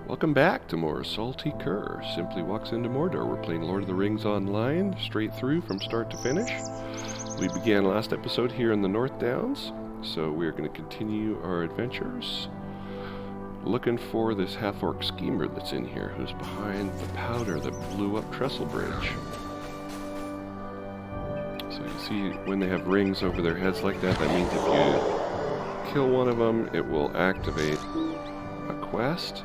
Welcome back to more Salty Cur. Simply walks into Mordor. We're playing Lord of the Rings online, straight through from start to finish. We began last episode here in the North Downs, so we're going to continue our adventures. Looking for this half-orc schemer that's in here, who's behind the powder that blew up Trestle Bridge. So you see when they have rings over their heads like that, that means if you kill one of them, it will activate a quest.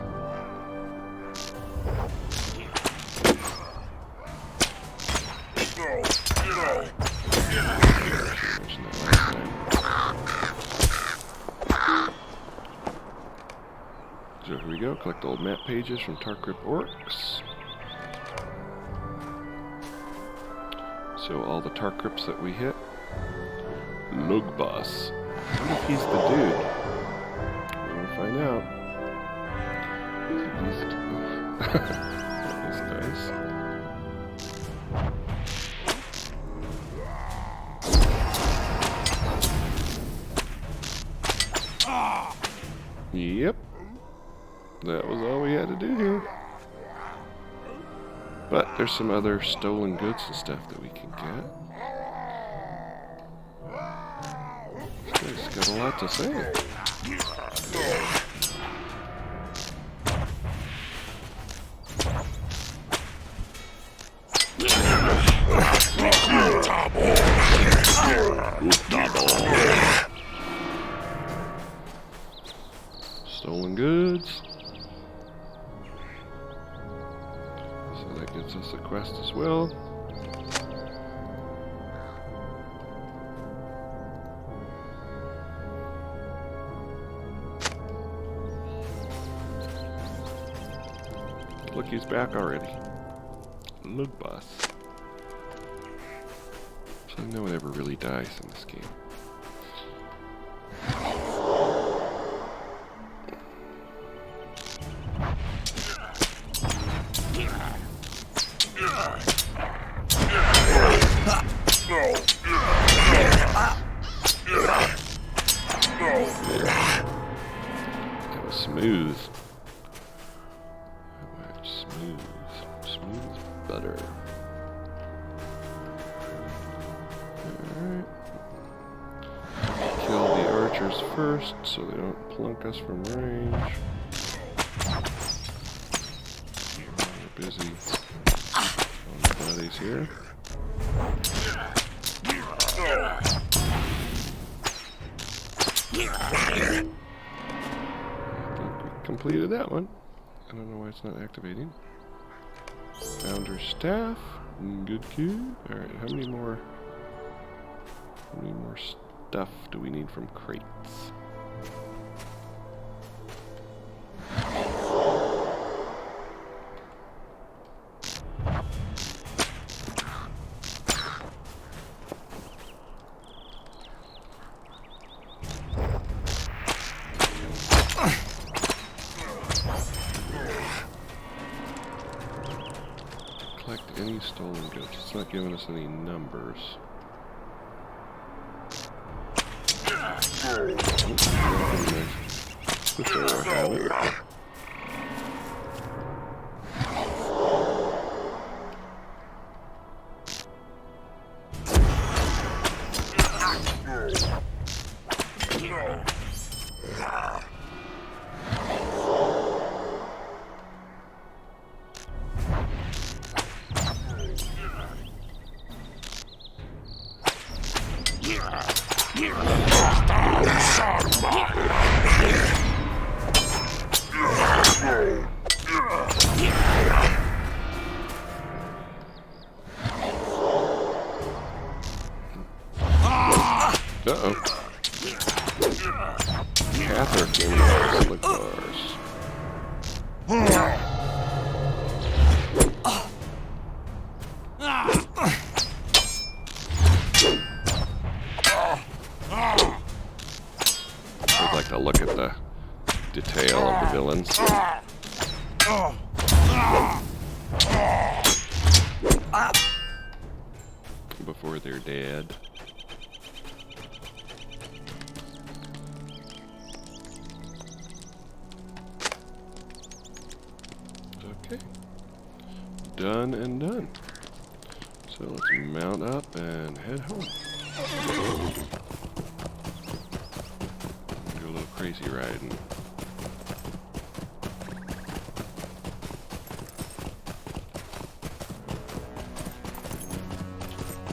So here we go, collect old map pages from Tarkrip Orcs. So all the Tarkrips that we hit. Lugbus. I wonder if he's the dude. We're gonna find out. That was nice. Yep. That was all we had to do here. But there's some other stolen goods and stuff that we can get. He's got a lot to say. Stolen goods. So that gives us a quest as well. Look, he's back already. Look, boss. So no one ever really dies in this game. That was smooth. Smooth as butter. Alright. Kill the archers first so they don't plunk us from range. We're busy on the bodies here. I think we completed that one. I don't know why it's not activating. Founder's staff. Good cue. Alright, how many more stuff do we need from crates? Collect any stolen goods. It's not giving us any numbers. Uh-oh. Cather came in with bars. I'd like to look at the detail of the villains. Before they're dead. done and done. So let's mount up and head home. Do a little crazy riding.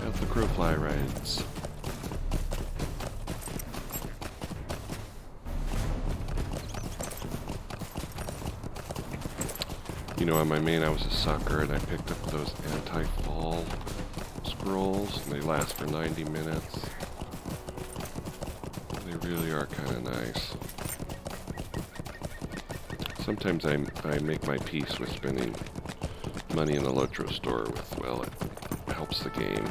Have the crow fly rides. You know, on my main I was a sucker and I picked up those anti-fall scrolls and they last for 90 minutes. They really are kind of nice. Sometimes I make my peace with spending money in the LOTRO store with, well, it helps the game.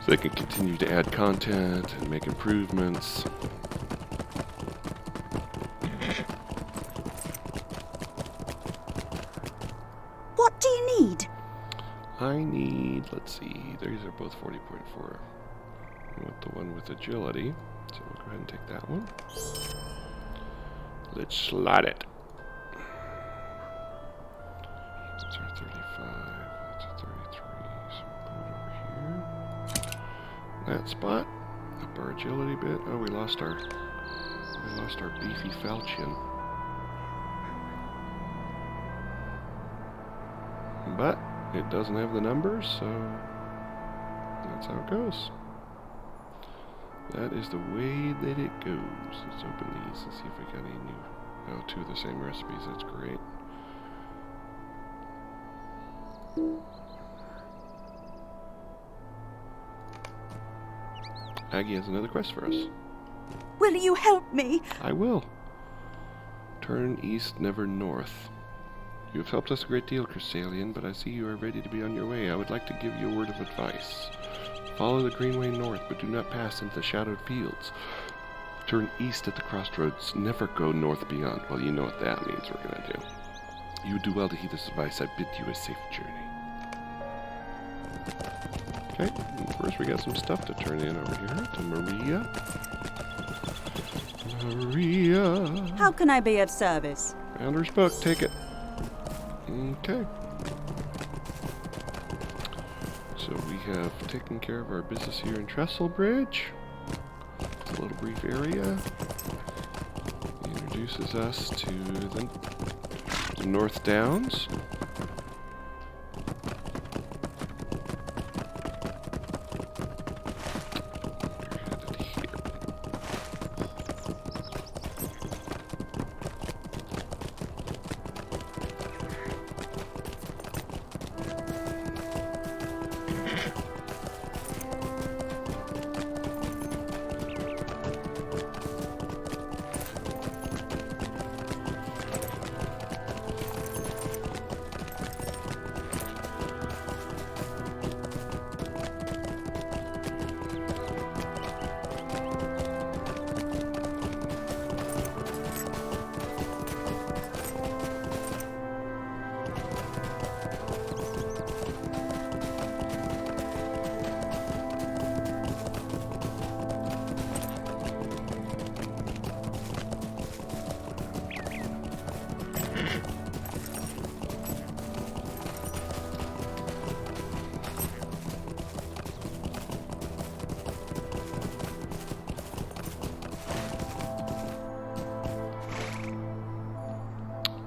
So they can continue to add content and make improvements. What do you need? I need, let's see, these are both 40.4. I want the one with agility, so we'll go ahead and take that one. Let's slide it. That's our 35, that's a 33, so we'll put it over here. That spot, up our agility bit. Oh, we lost our beefy falchion. But it doesn't have the numbers, so that's how it goes. That is the way that it goes. Let's open these and see if we got any new. Oh, two of the same recipes. That's great. Aggie has another quest for us. Will you help me? I will. Turn east, never north. You have helped us a great deal, Crystalian, but I see you are ready to be on your way. I would like to give you a word of advice. Follow the greenway north, but do not pass into the shadowed fields. Turn east at the crossroads. Never go north beyond. Well, you know what that means we're going to do. You would do well to heed this advice. I bid you a safe journey. Okay, and first we got some stuff to turn in over here to Maria. Maria. How can I be of service? Founder's book, take it. Okay. So we have taken care of our business here in Trestlebridge. It's a little brief area. He introduces us to the North Downs.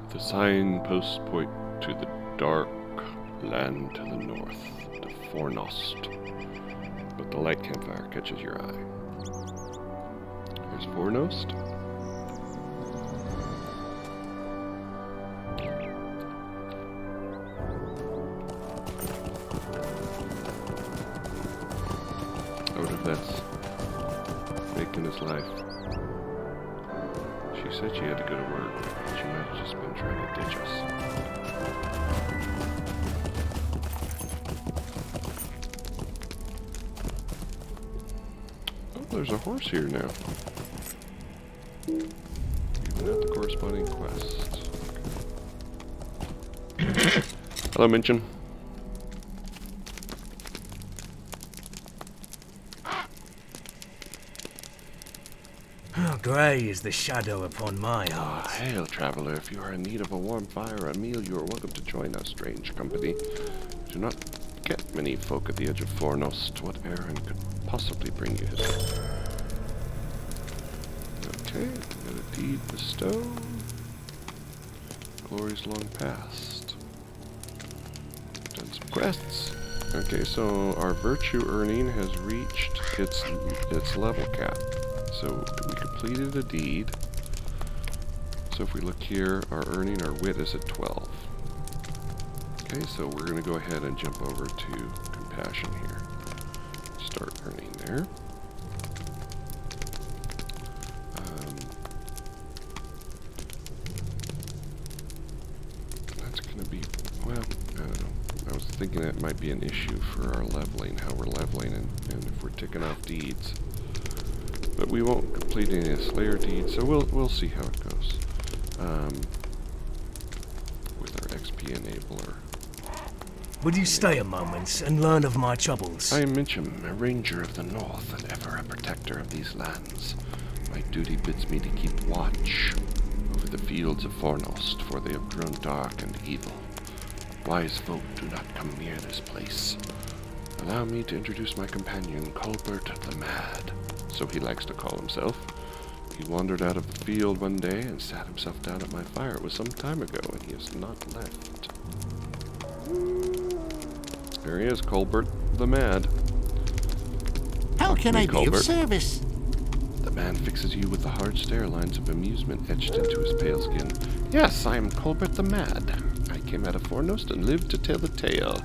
The signposts point to the dark land to the north, to Fornost. But the light campfire catches your eye. There's Fornost. I wonder if that's making his life. She said she had to go to work. She might have just been trying to ditch us. Oh, there's a horse here now. Even at the corresponding quest. Okay. Hello, Mincham. Oh, Grey is the shadow upon my Ah, heart. hail, traveler. If you are in need of a warm fire or a meal, you are welcome to join us, strange company. Do not get many folk at the edge of Fornost. What errand could possibly bring you hither? Okay, got a deed bestowed. Glory's long past. Done some quests. Okay, so our virtue earning has reached its level cap. So we completed a deed. So if we look here, our earning, our wit is at 12. Okay, so we're going to go ahead and jump over to compassion here. Start earning there. That's going to be, well, I don't know. I was thinking that might be an issue for our leveling, how we're leveling, and if we're ticking off deeds. But we won't complete any Slayer deeds, so we'll see how it goes. With our XP enabler. Would you stay a moment and learn of my troubles? I am Mincham, a ranger of the north and ever a protector of these lands. My duty bids me to keep watch over the Fields of Fornost, for they have grown dark and evil. Wise folk do not come near this place. Allow me to introduce my companion, Colbert the Mad, so he likes to call himself. He wandered out of the field one day and sat himself down at my fire. It was some time ago, and he has not left. There he is, Colbert the Mad. How can I be Colbert. of service? The man fixes you with the hard stare lines of amusement etched into his pale skin. Yes, I am Colbert the Mad. I came out of Fornost and lived to tell the tale.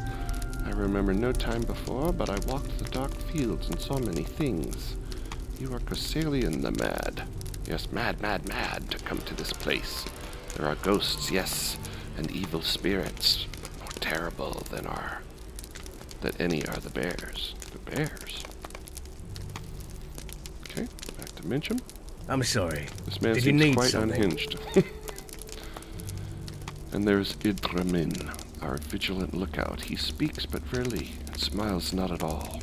I remember no time before, but I walked the dark fields and saw many things. You are Cosalian the Mad. Yes, mad, mad, mad to come to this place. There are ghosts, yes, and evil spirits, more terrible than any are the bears. The bears? Okay, back to Mincham. I'm sorry. This man Did you seems need quite something? unhinged. And there's Idramin, our vigilant lookout. He speaks but rarely, and smiles not at all.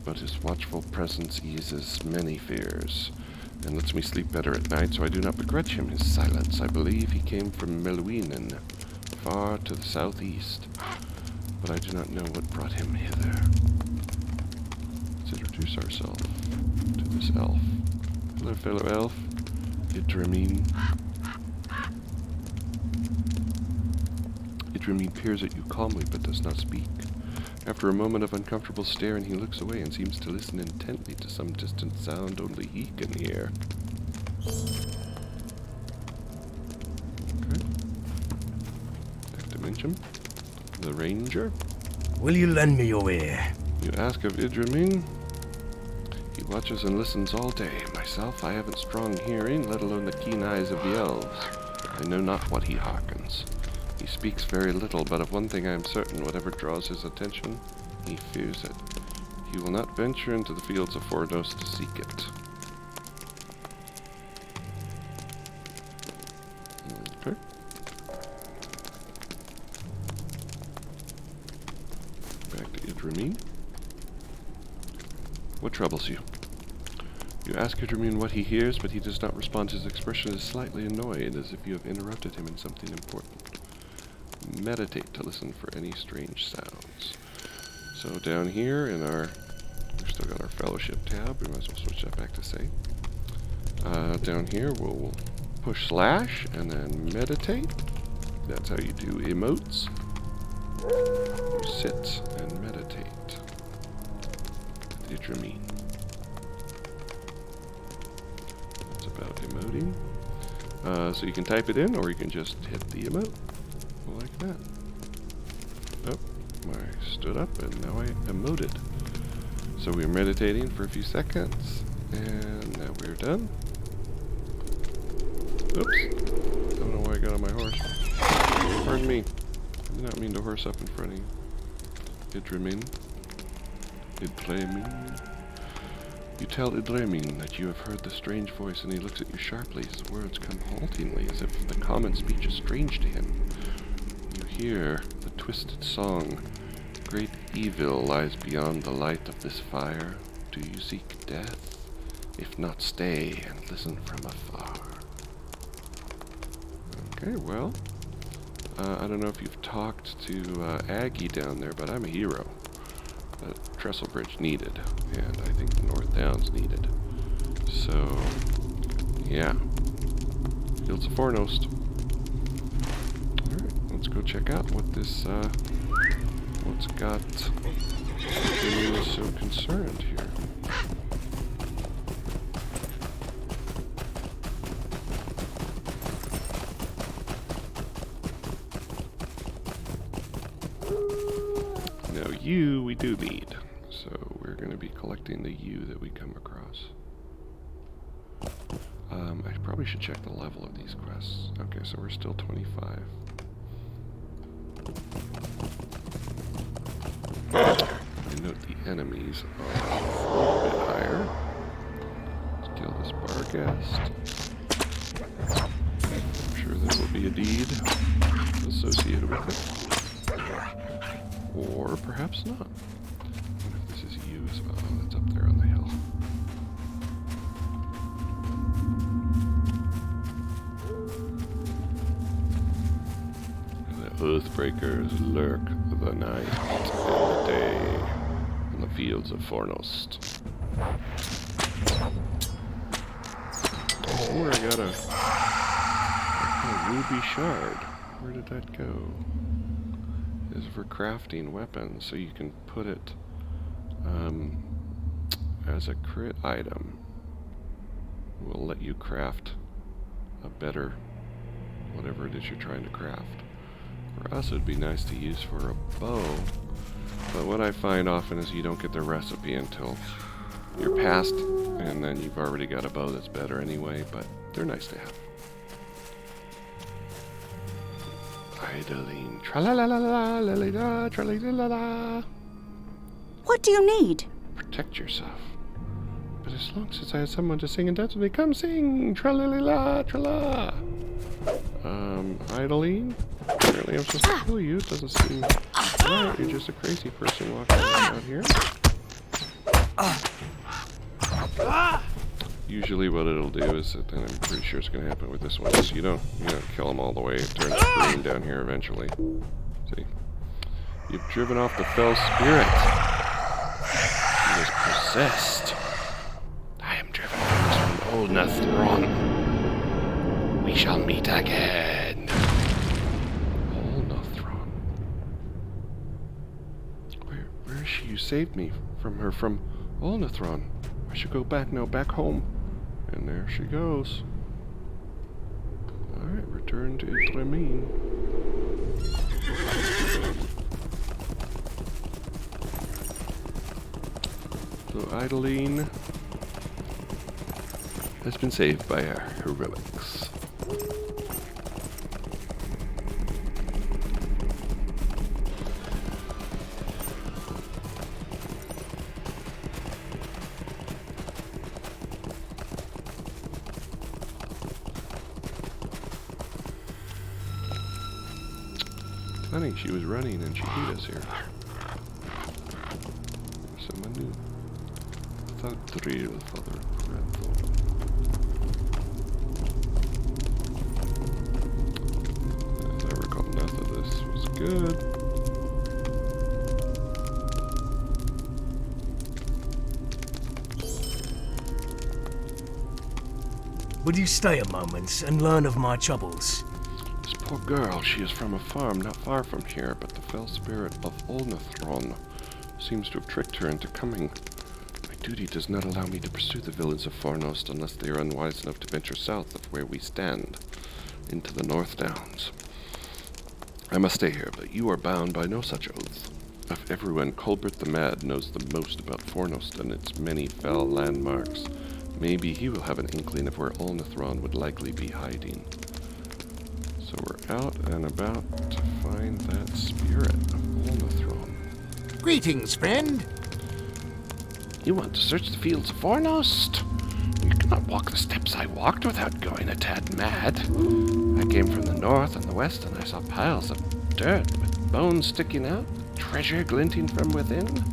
But his watchful presence eases many fears, and lets me sleep better at night, so I do not begrudge him his silence. I believe he came from Melwinen, far to the southeast, but I do not know what brought him hither. Let's introduce ourselves to this elf. Hello, fellow elf. Idramin. Idramin peers at you calmly, but does not speak. After a moment of uncomfortable staring, he looks away and seems to listen intently to some distant sound only he can hear. Okay. Back to Mincham. The ranger. Will you lend me your ear? You ask of Idramin. He watches and listens all day. Myself, I haven't strong hearing, let alone the keen eyes of the elves. I know not what he hearkens. He speaks very little, but of one thing I am certain, whatever draws his attention, he fears it. He will not venture into the Fields of Fornost to seek it. Okay. Back to Idramin. What troubles you? You ask Idramin what he hears, but he does not respond. His expression is slightly annoyed, as if you have interrupted him in something important. Meditate to listen for any strange sounds. So down here in our, we've still got our fellowship tab. We might as well switch that back to say. Down here we'll push slash and then meditate. That's how you do emotes. You sit and meditate. Idramin. That's about emoting. So you can type it in, or you can just hit the emote. Like that. Oh, I stood up and now I emoted. So we're meditating for a few seconds, and now we're done. Oops. I don't know why I got on my horse. Pardon me. I did not mean to horse up in front of you. Idramin. Idramin. You tell Idramin that you have heard the strange voice, and he looks at you sharply. His words come haltingly, as if the common speech is strange to him. Hear the twisted song. Great evil lies beyond the light of this fire. Do you seek death? If not, stay and listen from afar. Okay, well, I don't know if you've talked to Aggie down there, but I'm a hero. Trestle Bridge needed, and I think the North Downs needed. So, yeah. Fields of Fornost. Alright, let's go check out what this, what's got me so concerned here. Now you we do need, so we're going to be collecting the U that we come across. I probably should check the level of these quests. Okay, so we're still 25. I note the enemies are a little bit higher. Let's kill this Barghast. I'm sure there will be a deed associated with it. Or perhaps not. What if this is used? Oh, that's up there on the hill. The Oathbreakers lurk the night and the day in the Fields of Fornost. Oh, I got a ruby shard. Where did that go? Is for crafting weapons, so you can put it as a crit item. Will let you craft a better whatever it is you're trying to craft. For us, it'd be nice to use for a bow, but what I find often is you don't get the recipe until you're past, and then you've already got a bow that's better anyway, but they're nice to have. Idling. Tra-la-la-la-la, la-la-la, tra-la-la-la-la. What do you need? Protect yourself. But as long since I had someone to sing and dance with me, come sing! Tra-la-la-la, tra-la! Idling? Apparently I'm supposed to kill you. It doesn't seem right. You're just a crazy person walking around out here. Usually what it'll do is, and I'm pretty sure it's going to happen with this one, is you don't kill them all the way. It turns green down here eventually. See? You've driven off the fell spirit. He is possessed. I am driven from this Olnathron. We shall meet again. Olnathron. Where is she? You saved me from her, from Olnathron. I should go back now, back home. And there she goes. Alright, return to Itremin. So Idling has been saved by our heroics. Funny, she was running and she beat us here. Someone new. Thadril, Father Granthorn. As I recall, enough of this was good. Would you stay a moment and learn of my troubles? This poor girl, she is from a farm not far from here, but the fell spirit of Olnathron seems to have tricked her into coming. My duty does not allow me to pursue the villains of Fornost unless they are unwise enough to venture south of where we stand, into the North Downs. I must stay here, but you are bound by no such oath. Of everyone, Colbert the Mad knows the most about Fornost and its many fell landmarks. Maybe he will have an inkling of where Olnathron would likely be hiding. So we're out and about to find that spirit of Olnathron. Greetings, friend. You want to search the Fields of Fornost? You cannot walk the steps I walked without going a tad mad. I came from the north and the west, and I saw piles of dirt with bones sticking out, treasure glinting from within.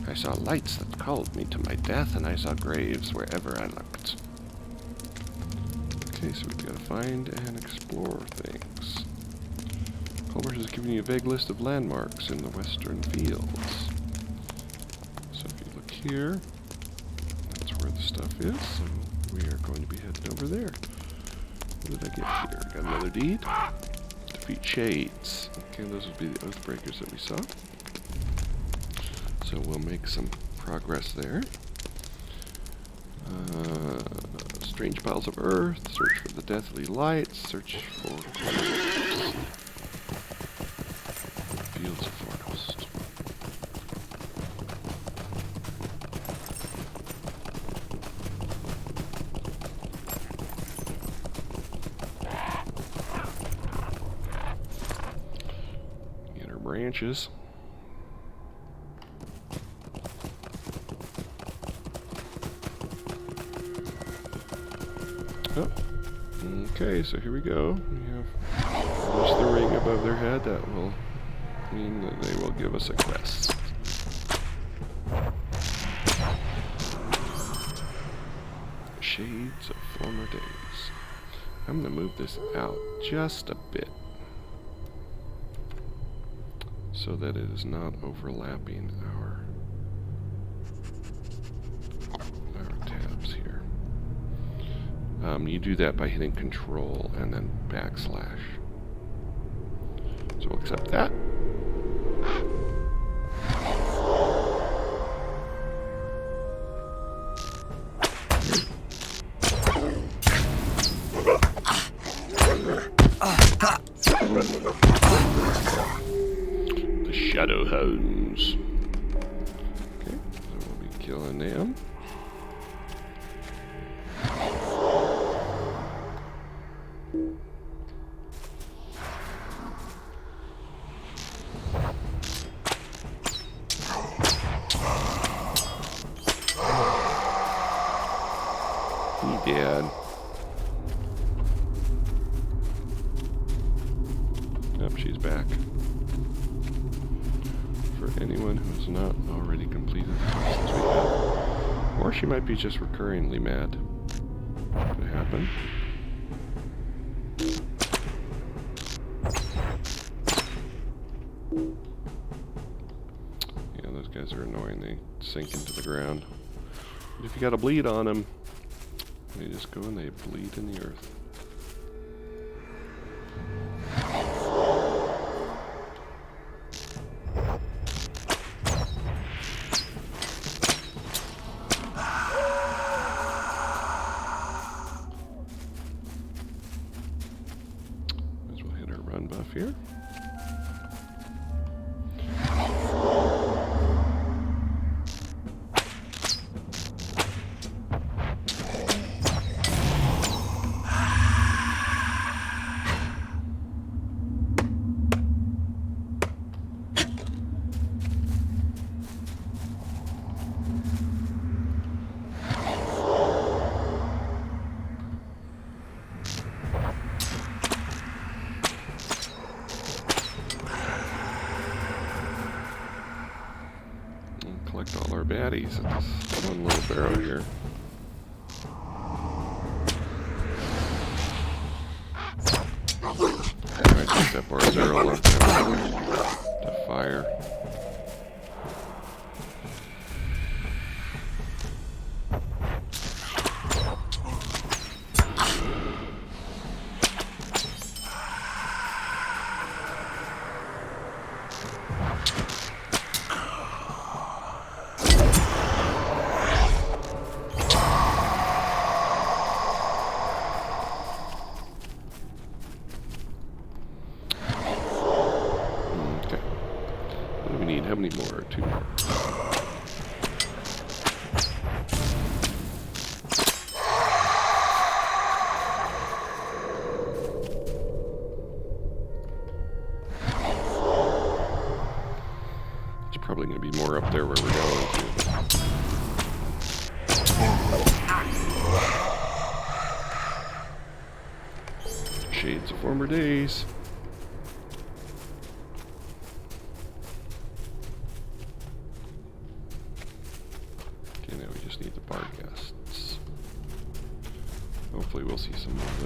I saw lights that called me to my death, and I saw graves wherever I looked. Okay, so we've got to find and explore things. Colbert has given you a vague list of landmarks in the western fields. So if you look here, that's where the stuff is, so we are going to be headed over there. What did I get here? Got another deed. Defeat shades. Okay, those would be the Oathbreakers that we saw. So we'll make some progress there. Strange piles of earth. Search for the deathly lights. Search for Fields of Fornost. Get our branches. Oh. Okay, so here we go. We have just the ring above their head. That will mean that they will give us a quest. Shades of Former Days. I'm going to move this out just a bit so that it is not overlapping our tabs here. You do that by hitting Control and then backslash. So we'll accept that. The Shadow Hounds. Okay, so we'll be killing them. He dead. Yep, she's back. For anyone who has not already completed the quests we have. Or she might be just recurringly mad. Could happen. Yeah, those guys are annoying. They sink into the ground. But if you got a bleed on them, they just go and they bleed in the earth. As we'll hit our run buff here. Collect all our baddies at this one little barrel here. Alright, take that bar barrel up to fire. How many more? 2 more. It's probably going to be more up there where we're going to. Shades of Former Days.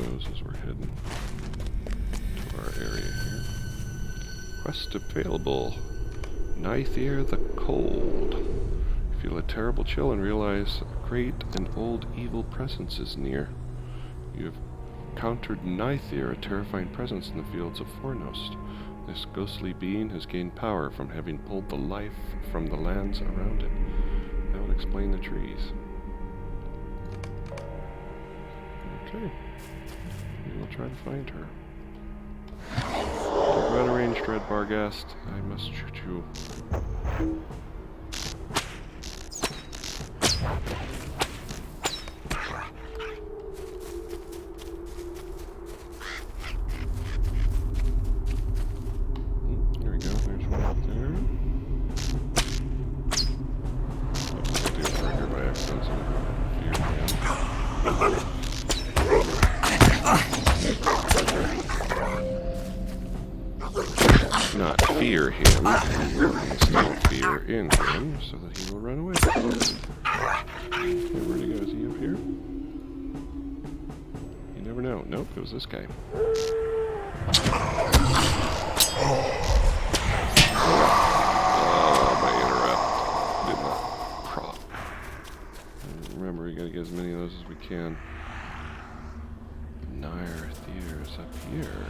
those as we're heading to our area here. Quest available. Nighthier the Cold. You feel a terrible chill and realize a great and old evil presence is near. You have encountered Nighthier, a terrifying presence in the Fields of Fornost. This ghostly being has gained power from having pulled the life from the lands around it. That would explain the trees. Okay. We will try to find her. Don't go out of range, Dread Barghast. I must shoot you. There we go. There's one up there. Oh, I did it right here by accident, so fear him. Not fear him, instead fear in him, so that he will run away. Okay, where'd he go? Is he up here? You never know. Nope, it was this guy. Oh, my interrupt did not prop. Remember, we gotta get as many of those as we can. Nighthier up here.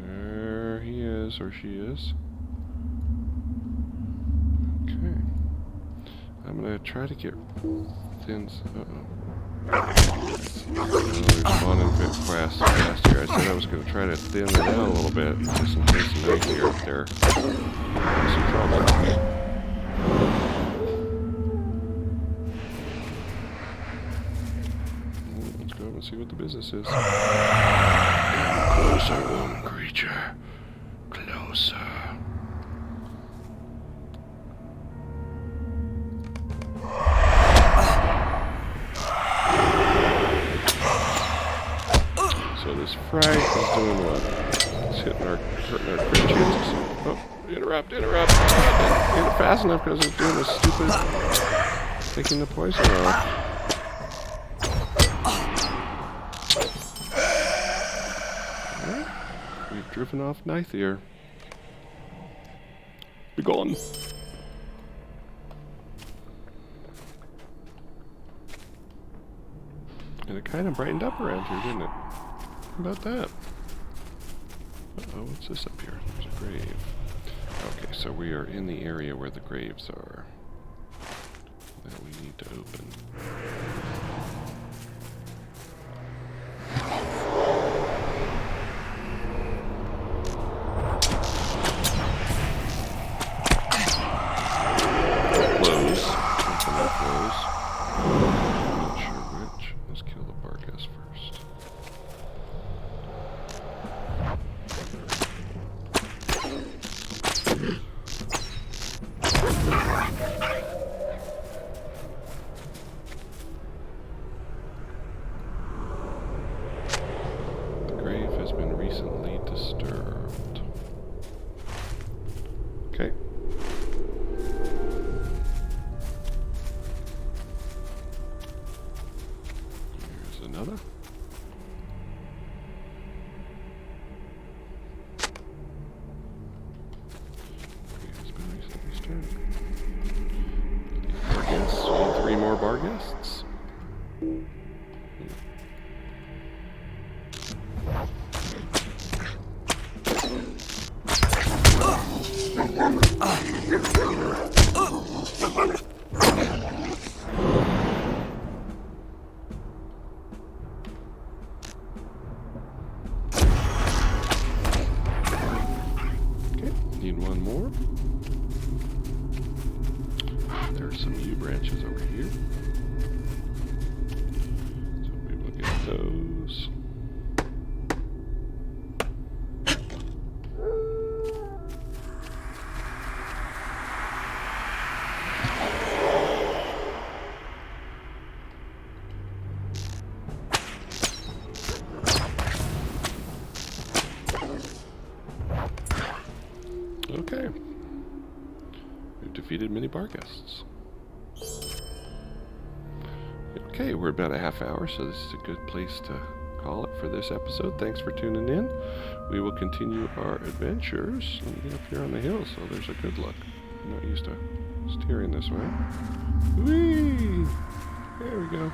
There he is, or she is. Okay. I'm gonna try to get things. They're spawning a bit fast here. I said I was gonna try to thin it down a little bit, just in case the Nighthier up there has some trouble. Let's go up and see what the business is. Closer, womb creature. Closer. So this frag is doing what? It's hurting our crit chances. Oh, interrupt. Hit it fast enough because it's doing this stupid taking the poison off. We've driven off Nighthier. Be gone. And it kind of brightened up around here, didn't it? How about that? Uh-oh, what's this up here? There's a grave. Okay, so we are in the area where the graves are. That we need to open. Okay. Here's another. It's been recently stirred. Bar guests. 3 more bar guests. Need one more. There's some U branches over here. So we will get those. Okay. We've defeated many bar guests. Okay, we're about a half hour, so this is a good place to call it for this episode. Thanks for tuning in. We will continue our adventures. Let me get up here on the hill so there's a good look. I'm not used to steering this way. Whee! There we go.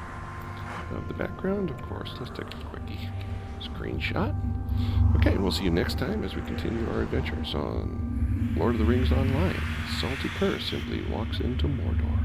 Of the background, of course. Let's take a quickie screenshot. Okay, we'll see you next time as we continue our adventures on Lord of the Rings Online. Salty Cur simply walks into Mordor.